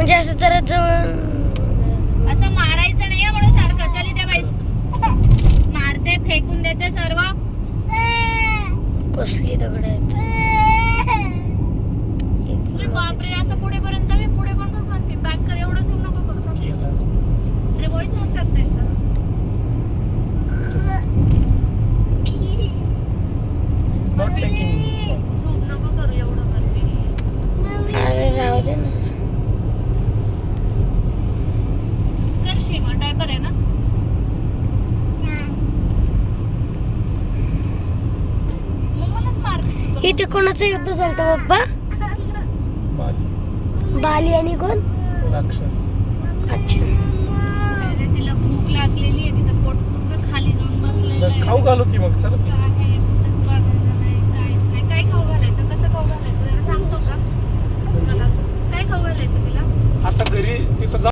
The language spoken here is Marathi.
म्हणजे असं जरा जवळ असं मारायचं नाही म्हणून सारखं. चल इथे बाईस. मारते, फेकून देते सर्व. कसली दगड आहेत. बापरे, असं पुढेपर्यंत मी पुढे पण करणार. मी बॅक कर, एवढं झूम नको करू. अरे व्हॉइस नोट करते. झूम नको करू एवढं पण. अरे राहू दे ना. कर सीमा, डायपर आहे ना. मग मलाच मारते तू तर. इथे कोणाचं युद्ध झालं बाप्पा? बाली आणि कोण? राक्षस. अच्छा. अरे तिला भूक लागलेली आहे, तिचं पोट पूर्ण खाली जाऊन बसलेलं आहे. खाऊ घालू की मग चल. आहे.